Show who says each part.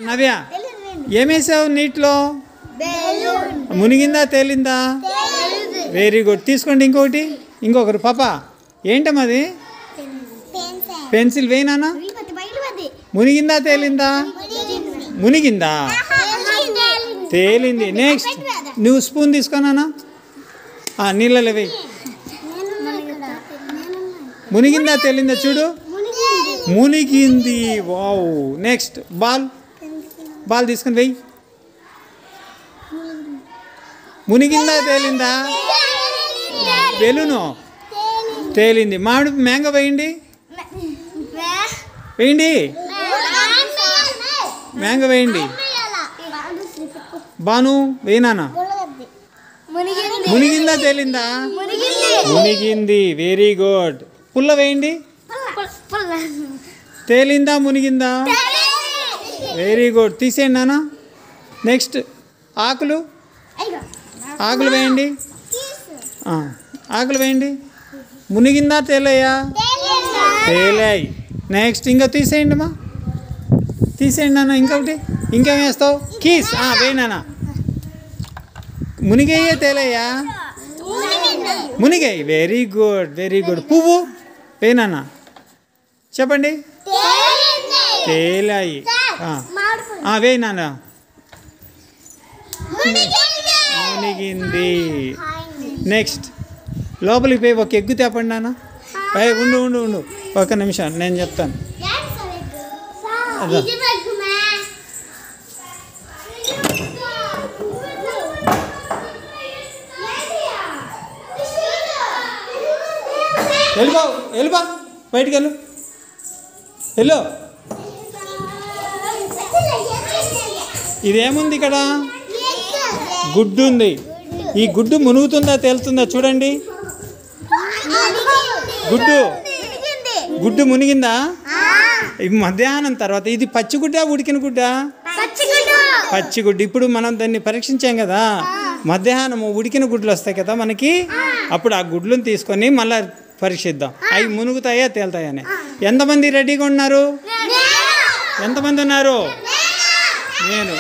Speaker 1: నవ్య ఏమేసావు నీటిలో? మునిగిందా తేలిందా? Very good. తీసుకోండి ఇంకొకరు పాప. ఏంటమ్మా అది? పెన్సిల్ వేయినా. మునిగిందా తేలిందా? మునిగిందా తేలింది. నెక్స్ట్ నువ్వు స్పూన్ తీసుకున్నానా? నీళ్ళలో వేయి. మునిగిందా తేలిందా చూడు. మునిగింది. వావ్. నెక్స్ట్ బాల్ తీసుకొని వెయ్యి. మునిగిందా తేలిందా? బెలూను తేలింది. మ్యాంగో వేయండి. మ్యాంగో వేయండి. బాను వేయినా. మునిగిందా తేలిందా? మునిగింది. Very good. పుల్ల వేయండి. తేలిందా మునిగిందా? Very good. తీసేయండి నాన్న. నెక్స్ట్ ఆకులు వేయండి. ఆకులు వేయండి. మునిగిందా తేలయ్యా? తేలాయి. నెక్స్ట్ ఇంకా తీసేయండి అమ్మా. తీసేయండి నాన్న. ఇంకేం వేస్తావు? కీస్ వేయినా. మునిగయ్యే తేలయ్యా? మునిగాయి. Very good. పువ్వు వేయినా. చెప్పండి. తేలాయి. వేయినా. మునిగింది. నెక్స్ట్ లోపలికి పోయి ఒక ఎగ్గు తేపండి నాన్న. ఉండు ఒక నిమిషం నేను చెప్తాను. వెళ్ళిపో బయటికి వెళ్ళు. ఇదేముంది ఇక్కడ? గుడ్డు ఉంది. ఈ గుడ్డు మునుగుతుందా తేలుతుందా చూడండి. గుడ్డు మునిగిందా? ఇది మధ్యాహ్నం తర్వాత. ఇది పచ్చిగుడ్డ ఉడికిన గుడ్డ? పచ్చిగుడ్డు. ఇప్పుడు మనం దాన్ని పరీక్షించాం కదా. మధ్యాహ్నం ఉడికిన గుడ్లు వస్తాయి కదా మనకి. అప్పుడు ఆ గుడ్లను తీసుకొని మళ్ళీ పరీక్షిద్దాం. అవి మునుగుతాయా తేలుతాయని. ఎంతమంది రెడీగా ఉన్నారు? ఎంతమంది ఉన్నారు? నేను.